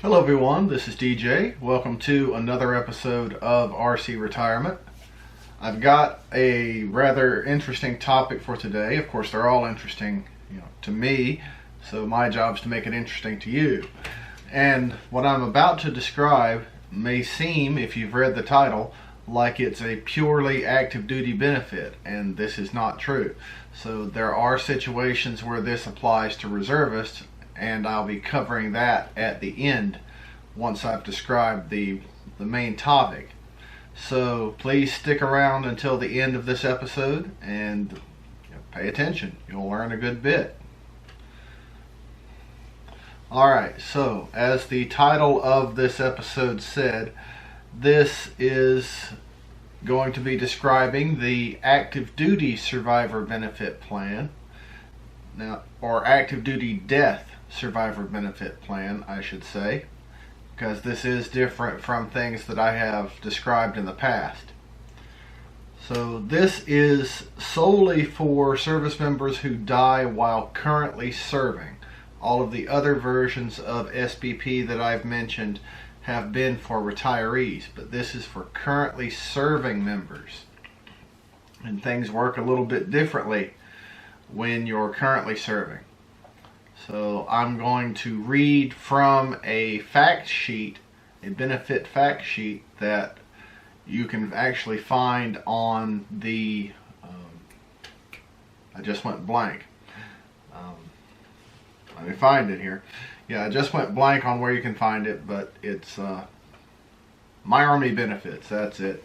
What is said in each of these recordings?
Hello everyone, this is DJ. Welcome to another episode of RC Retirement. I've got a rather interesting topic for today. Of course, they're all interesting, to me, so my job is to make it interesting to you. And what I'm about to describe may seem, if you've read the title, like it's a purely active duty benefit, and this is not true. So there are situations where this applies to reservists, and I'll be covering that at the end once I've described the main topic. So please stick around until the end of this episode and pay attention. You'll learn a good bit. Alright, so as the title of this episode said, this is going to be describing the active duty survivor benefit plan, or active duty death survivor benefit plan, I should say, because this is different from things that I have described in the past. So this is solely for service members who die while currently serving. All of the other versions of SBP that I've mentioned have been for retirees, but this is for currently serving members. And things work a little bit differently when you're currently serving. So I'm going to read from a fact sheet, a benefit fact sheet that you can actually find on the, I just went blank. Let me find it here. Yeah, I just went blank on where you can find it, but it's My Army Benefits, that's it.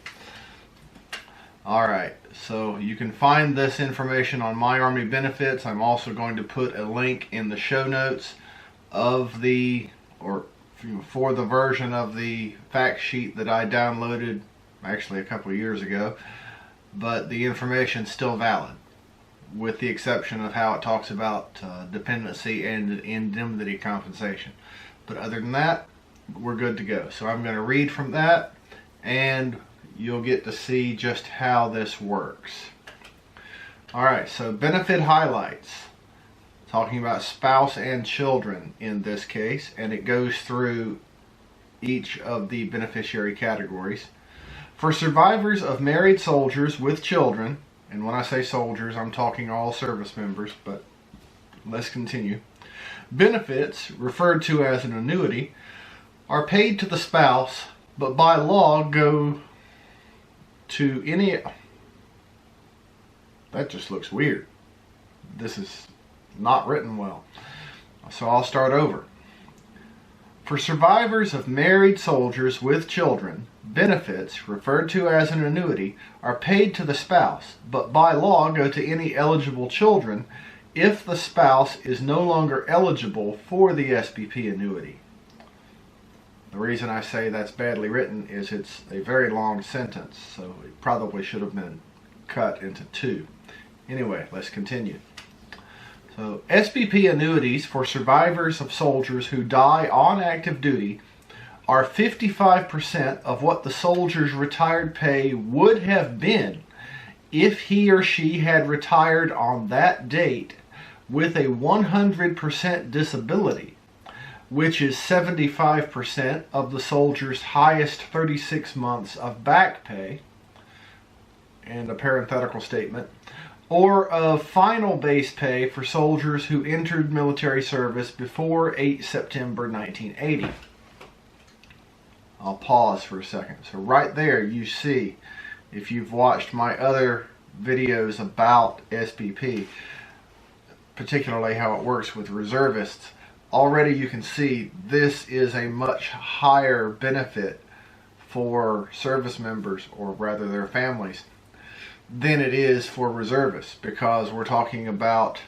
Alright, so you can find this information on My Army Benefits. I'm also going to put a link in the show notes of for the version of the fact sheet that I downloaded actually a couple of years ago, but the information's still valid, with the exception of how it talks about dependency and indemnity compensation. But other than that, we're good to go. So I'm going to read from that, and you'll get to see just how this works. Alright, so benefit highlights. Talking about spouse and children in this case, and it goes through each of the beneficiary categories. For survivors of married soldiers with children, and when I say soldiers, I'm talking all service members, but let's continue. Benefits, referred to as an annuity, are paid to the spouse, but by law go to any... That just looks weird. This is not written well. So I'll start over. For survivors of married soldiers with children, benefits, referred to as an annuity, are paid to the spouse, but by law go to any eligible children if the spouse is no longer eligible for the SBP annuity. The reason I say that's badly written is it's a very long sentence, so it probably should have been cut into two. Anyway, let's continue. So, SBP annuities for survivors of soldiers who die on active duty are 55% of what the soldier's retired pay would have been if he or she had retired on that date with a 100% disability, which is 75% of the soldier's highest 36 months of back pay, and a parenthetical statement, or of final base pay for soldiers who entered military service before 8 September 1980. I'll pause for a second. So right there you see, if you've watched my other videos about SBP, particularly how it works with reservists, already you can see this is a much higher benefit for service members, or rather their families, than it is for reservists, because we're talking about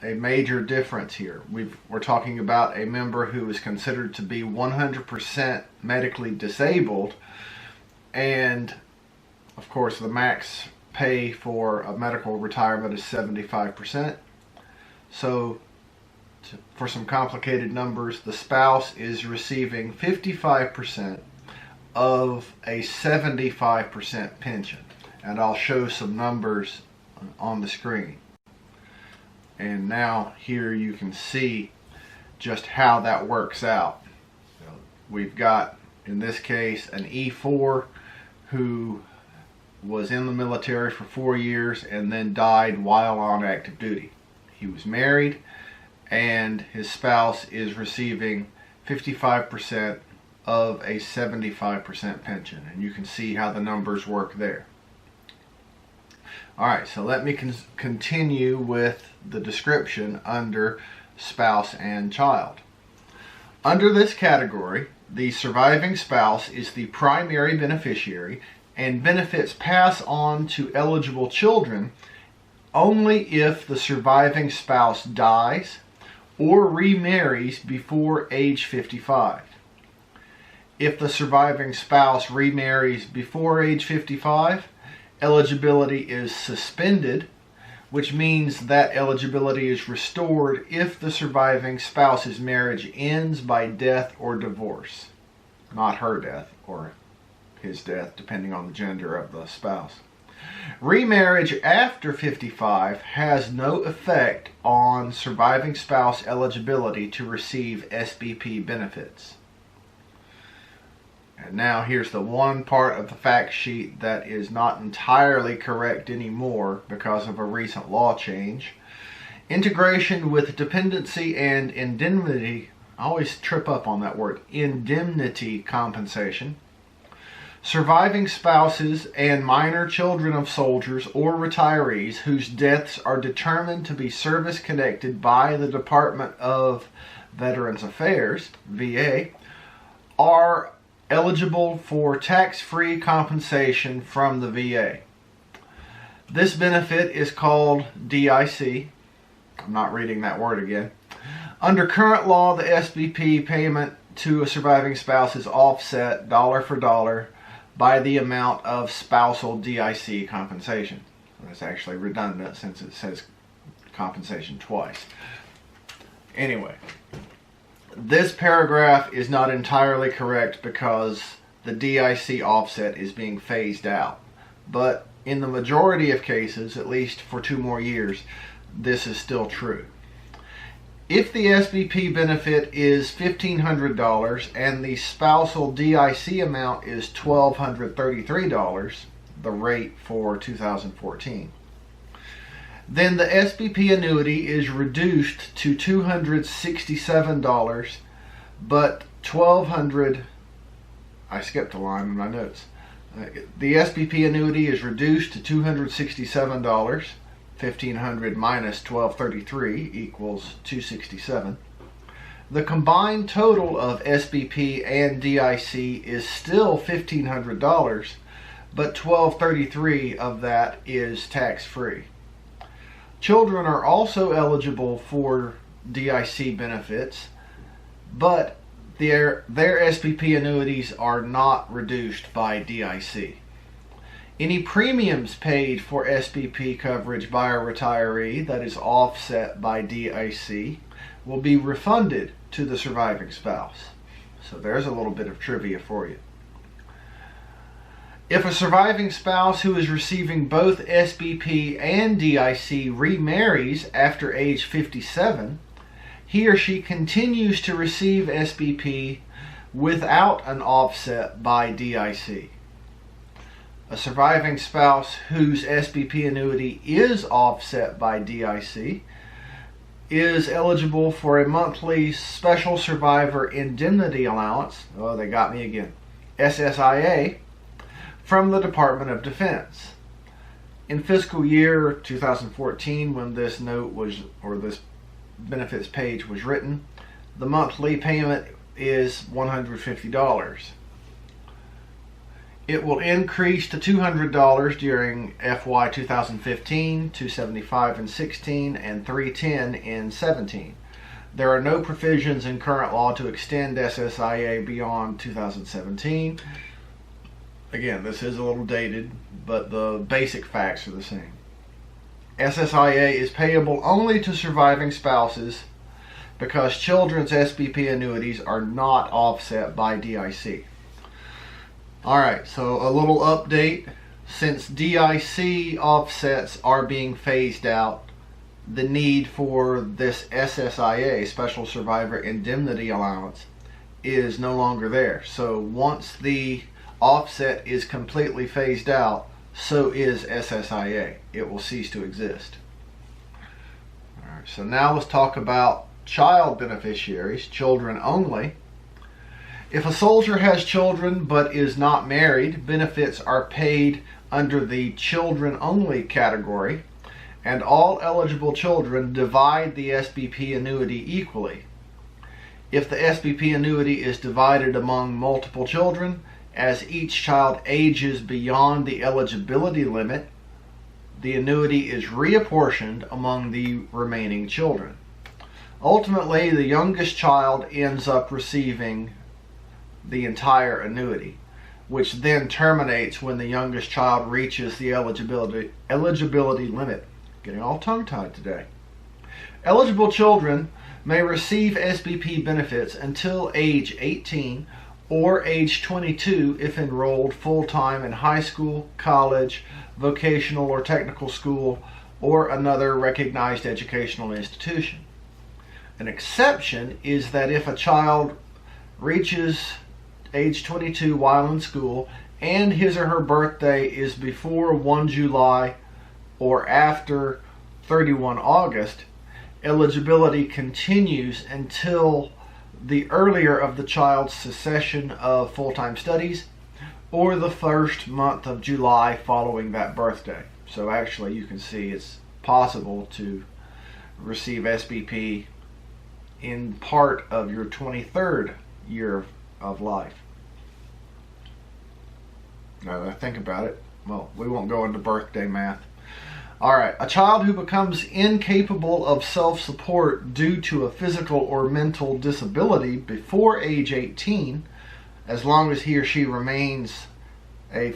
a major difference here. We're talking about a member who is considered to be 100% medically disabled, and of course the max pay for a medical retirement is 75%. So for some complicated numbers, the spouse is receiving 55% of a 75% pension. And I'll show some numbers on the screen. And now here you can see just how that works out. we've got, in this case, an E4 who was in the military for 4 years and then died while on active duty. He was married, and his spouse is receiving 55% of a 75% pension, and you can see how the numbers work there. Alright, so let me continue with the description under spouse and child. Under this category, the surviving spouse is the primary beneficiary, and benefits pass on to eligible children only if the surviving spouse dies or remarries before age 55. If the surviving spouse remarries before age 55, eligibility is suspended, which means that eligibility is restored if the surviving spouse's marriage ends by death or divorce. Not her death or his death, depending on the gender of the spouse. Remarriage after 55 has no effect on surviving spouse eligibility to receive SBP benefits. And now here's the one part of the fact sheet that is not entirely correct anymore because of a recent law change. Integration with dependency and indemnity, I always trip up on that word, indemnity compensation. Surviving spouses and minor children of soldiers or retirees whose deaths are determined to be service-connected by the Department of Veterans Affairs, VA, are eligible for tax-free compensation from the VA. This benefit is called DIC. I'm not reading that word again. Under current law, the SBP payment to a surviving spouse is offset dollar for dollar by the amount of spousal DIC compensation. That's actually redundant since it says compensation twice. Anyway, this paragraph is not entirely correct because the DIC offset is being phased out. But in the majority of cases, at least for 2 more years, this is still true. If the SBP benefit is $1,500 and the spousal DIC amount is $1,233, the rate for 2014, then the SBP annuity is reduced to $267, but I skipped a line in my notes. The SBP annuity is reduced to $267. 1,500 minus 1,233 equals 267. The combined total of SBP and DIC is still $1,500, but 1,233 of that is tax-free. Children are also eligible for DIC benefits, but their SBP annuities are not reduced by DIC. Any premiums paid for SBP coverage by a retiree that is offset by DIC will be refunded to the surviving spouse. So there's a little bit of trivia for you. If a surviving spouse who is receiving both SBP and DIC remarries after age 57, he or she continues to receive SBP without an offset by DIC. A surviving spouse whose SBP annuity is offset by DIC is eligible for a monthly Special Survivor Indemnity Allowance, oh they got me again, SSIA, from the Department of Defense. In fiscal year 2014, when this note was, or this benefits page was written, the monthly payment is $150. It will increase to $200 during FY 2015, $275 in 16, and $310 in 17. There are no provisions in current law to extend SSIA beyond 2017. Again, this is a little dated, but the basic facts are the same. SSIA is payable only to surviving spouses because children's SBP annuities are not offset by DIC. Alright, so a little update. Since DIC offsets are being phased out, the need for this SSIA, Special Survivor Indemnity Allowance, is no longer there. So once the offset is completely phased out, so is SSIA. It will cease to exist. All right, so now let's talk about child beneficiaries, children only. If a soldier has children but is not married, benefits are paid under the children only category, and all eligible children divide the SBP annuity equally. If the SBP annuity is divided among multiple children, as each child ages beyond the eligibility limit, the annuity is reapportioned among the remaining children. Ultimately, the youngest child ends up receiving the entire annuity, which then terminates when the youngest child reaches the eligibility limit. Getting all tongue-tied today. Eligible children may receive SBP benefits until age 18 or age 22 if enrolled full-time in high school, college, vocational or technical school, or another recognized educational institution. An exception is that if a child reaches age 22 while in school and his or her birthday is before 1 July or after 31 August, eligibility continues until the earlier of the child's cessation of full-time studies or the first month of July following that birthday. So actually you can see it's possible to receive SBP in part of your 23rd year of life. Now that I think about it, well, we won't go into birthday math. All right, a child who becomes incapable of self-support due to a physical or mental disability before age 18, as long as he or she remains a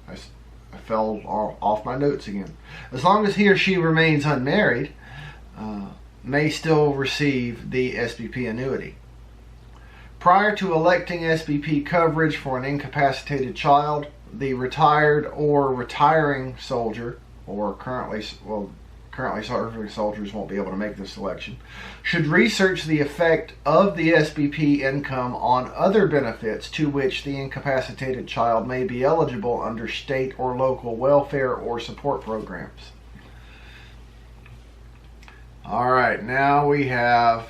I fell off my notes again. As long as he or she remains unmarried, may still receive the SBP annuity. Prior to electing SBP coverage for an incapacitated child, the retired or retiring soldier, or currently serving soldiers won't be able to make this selection, should research the effect of the SBP income on other benefits to which the incapacitated child may be eligible under state or local welfare or support programs. All right, now we have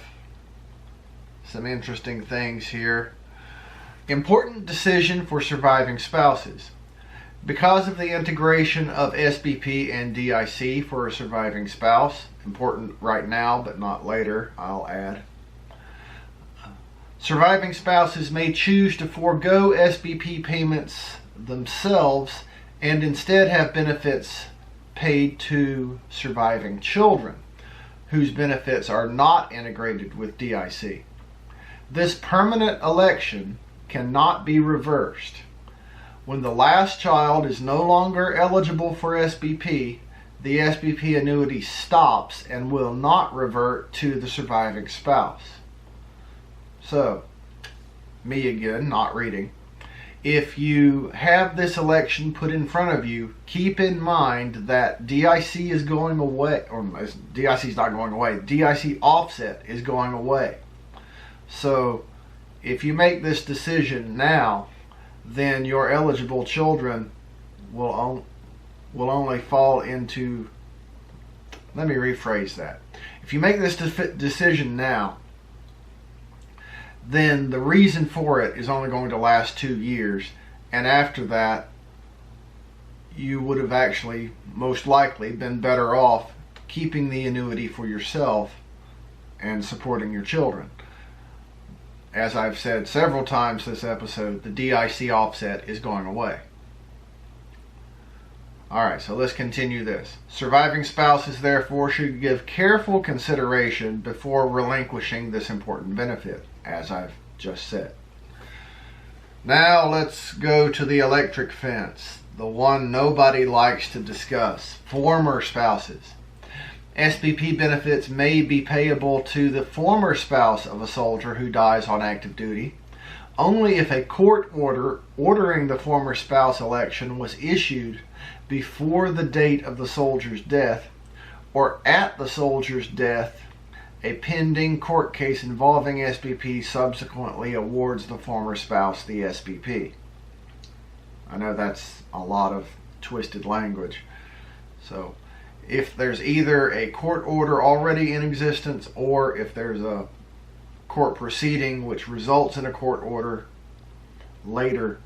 some interesting things here. Important decision for surviving spouses. Because of the integration of SBP and DIC for a surviving spouse, important right now but not later, I'll add. Surviving spouses may choose to forego SBP payments themselves and instead have benefits paid to surviving children, whose benefits are not integrated with DIC. This permanent election cannot be reversed. When the last child is no longer eligible for SBP, the SBP annuity stops and will not revert to the surviving spouse. So, me again, not reading. If you have this election put in front of you, keep in mind that DIC is going away, or DIC is not going away, DIC offset is going away. So, if you make this decision now, then your eligible children will only fall into, let me rephrase that. If you make this decision now, then the reason for it is only going to last 2 years, and after that you would have actually most likely been better off keeping the annuity for yourself and supporting your children. As I've said several times this episode, the DIC offset is going away. Alright, so let's continue this. Surviving spouses therefore should give careful consideration before relinquishing this important benefit, as I've just said. Now let's go to the electric fence, the one nobody likes to discuss, former spouses. SBP benefits may be payable to the former spouse of a soldier who dies on active duty only if a court order ordering the former spouse election was issued before the date of the soldier's death or at the soldier's death a pending court case involving SBP subsequently awards the former spouse the SBP. I know that's a lot of twisted language. So if there's either a court order already in existence or if there's a court proceeding which results in a court order later,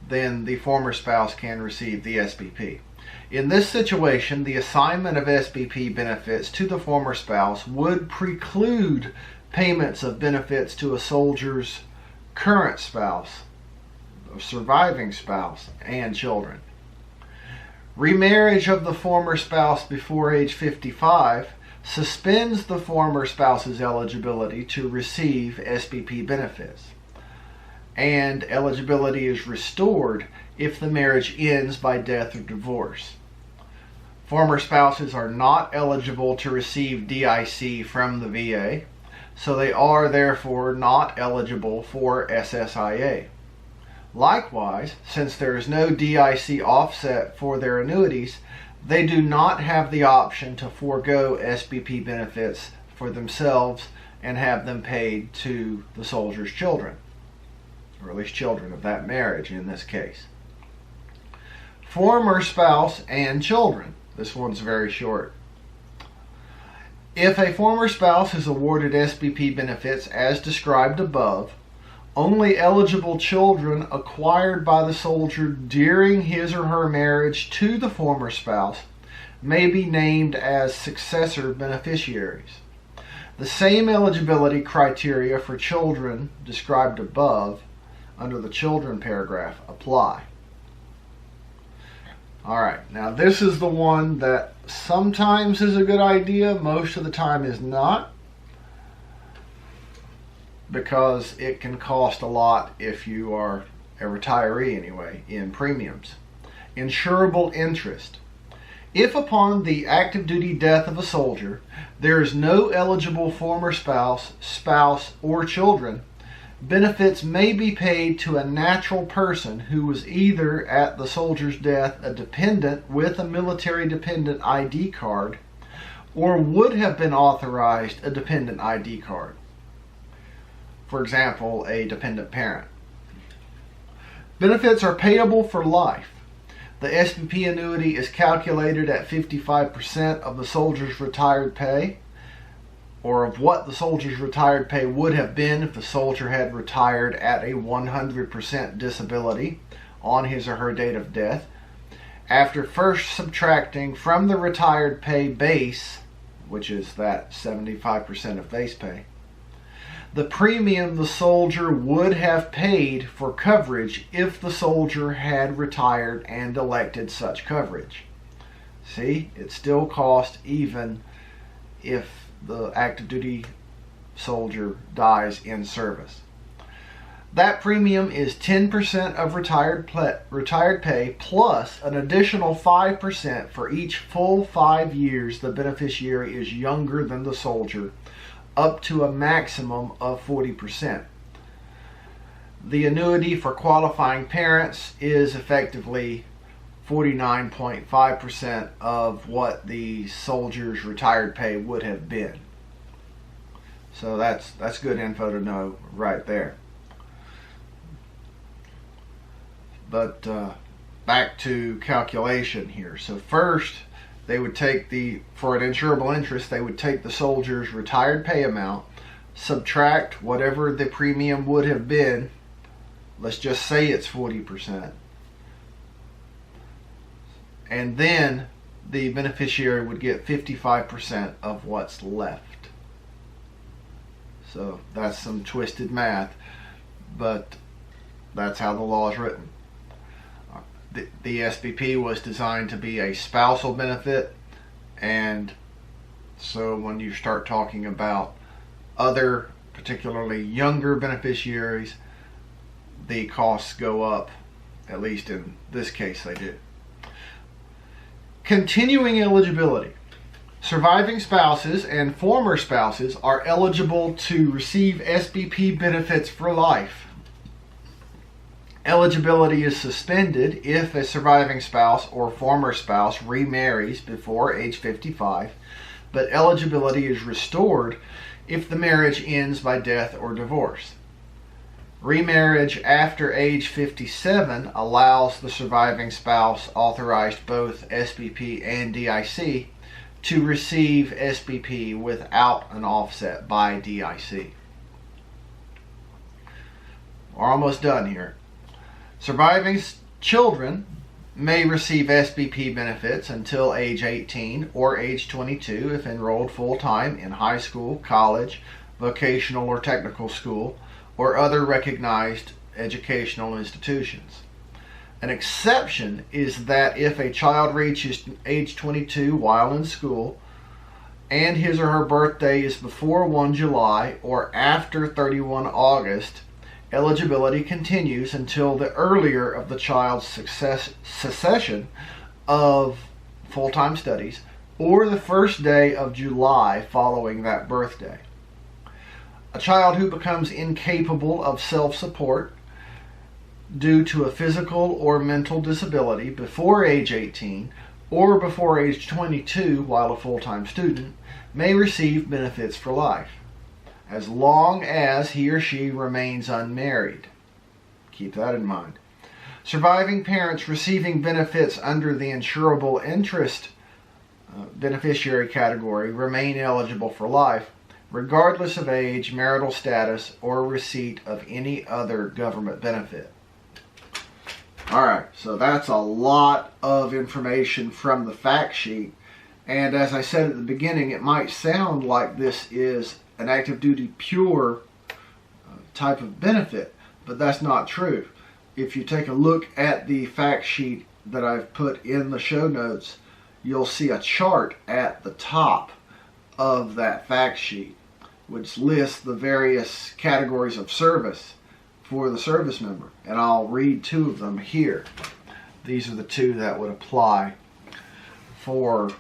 then the former spouse can receive the SBP. In this situation, the assignment of SBP benefits to the former spouse would preclude payments of benefits to a soldier's current spouse, surviving spouse, and children. Remarriage of the former spouse before age 55 suspends the former spouse's eligibility to receive SBP benefits, and eligibility is restored if the marriage ends by death or divorce. Former spouses are not eligible to receive DIC from the VA, so they are therefore not eligible for SSIA. Likewise, since there is no DIC offset for their annuities, they do not have the option to forego SBP benefits for themselves and have them paid to the soldier's children, or at least children of that marriage in this case. Former spouse and children. This one's very short. If a former spouse is awarded SBP benefits as described above, only eligible children acquired by the soldier during his or her marriage to the former spouse may be named as successor beneficiaries. The same eligibility criteria for children described above under the children paragraph apply. Alright, now this is the one that sometimes is a good idea, most of the time is not, because it can cost a lot if you are a retiree anyway, in premiums. Insurable interest. If upon the active duty death of a soldier, there is no eligible former spouse, or children, benefits may be paid to a natural person who was either at the soldier's death a dependent with a military dependent ID card or would have been authorized a dependent ID card. For example, a dependent parent. Benefits are payable for life. The SBP annuity is calculated at 55% of the soldier's retired pay, or of what the soldier's retired pay would have been if the soldier had retired at a 100% disability on his or her date of death, after first subtracting from the retired pay base, which is that 75% of base pay, the premium the soldier would have paid for coverage if the soldier had retired and elected such coverage. See, it still costs even if the active duty soldier dies in service. That premium is 10% of retired pay plus an additional 5% for each full 5 years the beneficiary is younger than the soldier, up to a maximum of 40%. The annuity for qualifying parents is effectively 49.5% of what the soldier's retired pay would have been. So that's good info to know right there. But back to calculation here. So first, they would take for an insurable interest, they would take the soldier's retired pay amount, subtract whatever the premium would have been. Let's just say it's 40%. And then the beneficiary would get 55% of what's left. So that's some twisted math, but that's how the law is written. The SBP was designed to be a spousal benefit, and so when you start talking about other, particularly younger beneficiaries, the costs go up, at least in this case they did. Continuing eligibility. Surviving spouses and former spouses are eligible to receive SBP benefits for life. Eligibility is suspended if a surviving spouse or former spouse remarries before age 55, but eligibility is restored if the marriage ends by death or divorce. Remarriage after age 57 allows the surviving spouse authorized both SBP and DIC to receive SBP without an offset by DIC. We're almost done here. Surviving children may receive SBP benefits until age 18 or age 22 if enrolled full-time in high school, college, vocational or technical school, or other recognized educational institutions. An exception is that if a child reaches age 22 while in school and his or her birthday is before 1 July or after 31 August, eligibility continues until the earlier of the child's cessation of full-time studies or the first day of July following that birthday. A child who becomes incapable of self-support due to a physical or mental disability before age 18 or before age 22 while a full-time student may receive benefits for life, as long as he or she remains unmarried. Keep that in mind. Surviving parents receiving benefits under the insurable interest beneficiary category remain eligible for life, regardless of age, marital status, or receipt of any other government benefit. Alright, so that's a lot of information from the fact sheet. And as I said at the beginning, it might sound like this is an active duty pure type of benefit, but that's not true. If you take a look at the fact sheet that I've put in the show notes, you'll see a chart at the top of that fact sheet which lists the various categories of service for the service member, and I'll read two of them here. These are the two that would apply for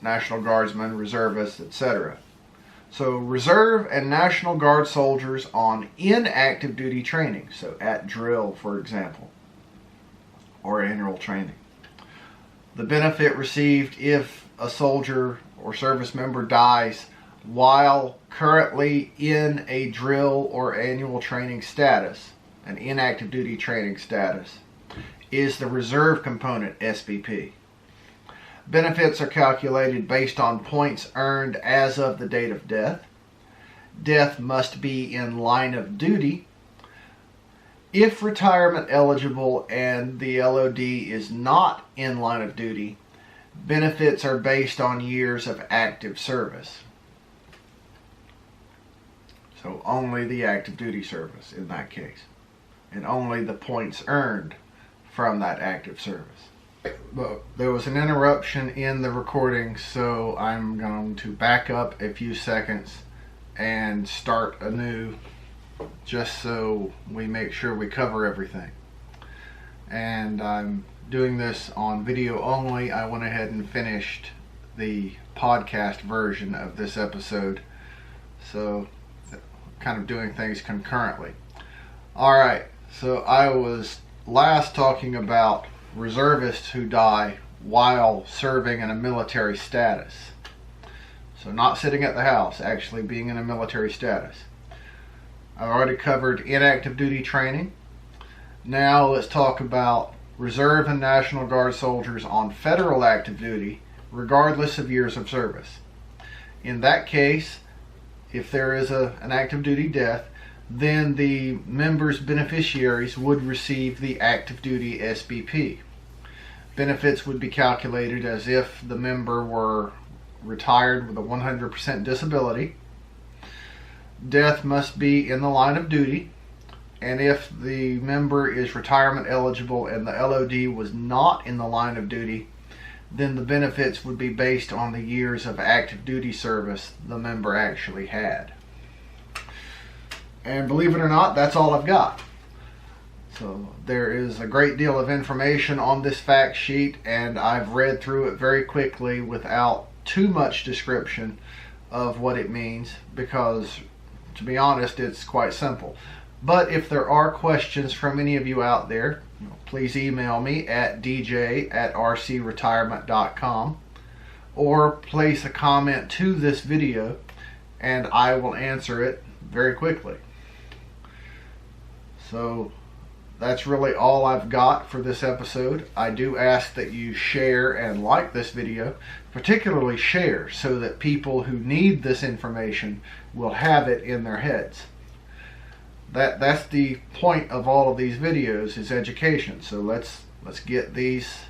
National Guardsmen, reservists, etc. So Reserve and National Guard soldiers on inactive duty training, so at drill, for example, or annual training. The benefit received if a soldier or service member dies while currently in a drill or annual training status, an inactive duty training status, is the reserve component SBP. Benefits are calculated based on points earned as of the date of death. Death must be in line of duty. If retirement eligible and the LOD is not in line of duty, benefits are based on years of active service. So only the active duty service in that case, and only the points earned from that active service. But there was an interruption in the recording, so I'm going to back up a few seconds and start anew, just so we make sure we cover everything. And I'm doing this on video only. I went ahead and finished the podcast version of this episode, so kind of doing things concurrently. Alright, so I was last talking about reservists who die while serving in a military status. So not sitting at the house, actually being in a military status. I've already covered inactive duty training. Now let's talk about Reserve and National Guard soldiers on federal active duty, regardless of years of service. In that case, if there is an active duty death, then the member's beneficiaries would receive the active duty SBP. Benefits would be calculated as if the member were retired with a 100% disability. Death must be in the line of duty, and if the member is retirement eligible and the LOD was not in the line of duty, then the benefits would be based on the years of active duty service the member actually had. And believe it or not, that's all I've got. So there is a great deal of information on this fact sheet, and I've read through it very quickly without too much description of what it means, because to be honest, it's quite simple. But if there are questions from any of you out there, please email me at dj@rcretirement.com, or place a comment to this video and I will answer it very quickly. So that's really all I've got for this episode. I do ask that you share and like this video, particularly share, so that people who need this information will have it in their heads. That's the point of all of these videos, is education. So let's get these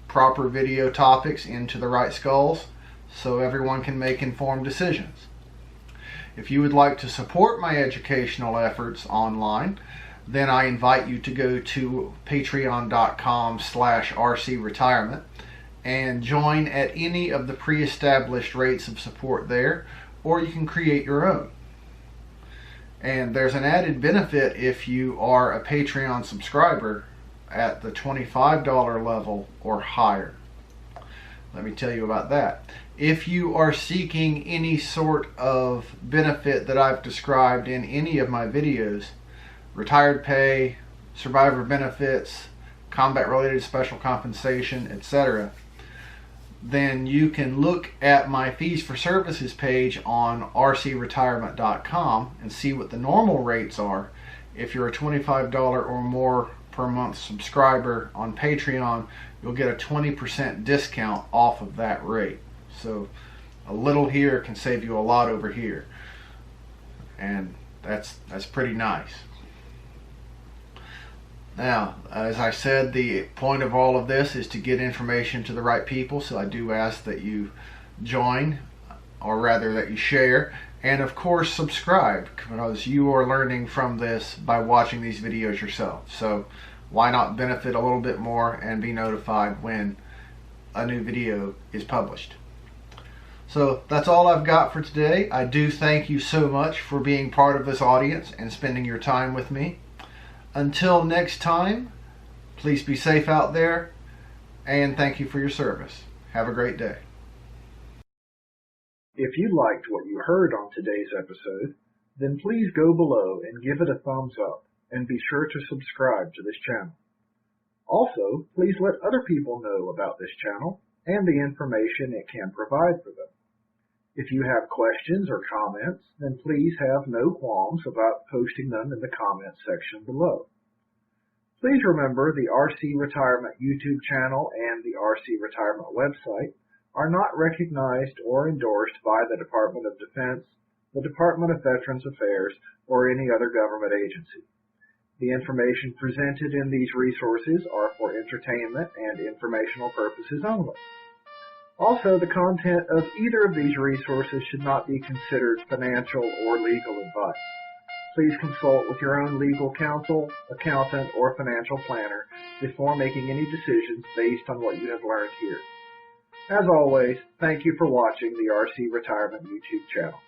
proper video topics into the right skulls so everyone can make informed decisions. If you would like to support my educational efforts online, then I invite you to go to patreon.com/rcretirement and join at any of the pre-established rates of support there, or you can create your own. And there's an added benefit if you are a Patreon subscriber at the $25 level or higher. Let me tell you about that. If you are seeking any sort of benefit that I've described in any of my videos, retired pay, survivor benefits, combat-related special compensation, etc., then you can look at my fees for services page on rcretirement.com and see what the normal rates are. If you're a $25 or more per month subscriber on Patreon, you'll get a 20% discount off of that rate. So a little here can save you a lot over here, and that's pretty nice. Now, as I said, the point of all of this is to get information to the right people, so I do ask that you join, or rather that you share, and of course subscribe, because you are learning from this by watching these videos yourself. So why not benefit a little bit more and be notified when a new video is published? So that's all I've got for today. I do thank you so much for being part of this audience and spending your time with me. Until next time, please be safe out there, and thank you for your service. Have a great day. If you liked what you heard on today's episode, then please go below and give it a thumbs up, and be sure to subscribe to this channel. Also, please let other people know about this channel and the information it can provide for them. If you have questions or comments, then please have no qualms about posting them in the comments section below. Please remember the RC Retirement YouTube channel and the RC Retirement website are not recognized or endorsed by the Department of Defense, the Department of Veterans Affairs, or any other government agency. The information presented in these resources are for entertainment and informational purposes only. Also, the content of either of these resources should not be considered financial or legal advice. Please consult with your own legal counsel, accountant, or financial planner before making any decisions based on what you have learned here. As always, thank you for watching the RC Retirement YouTube channel.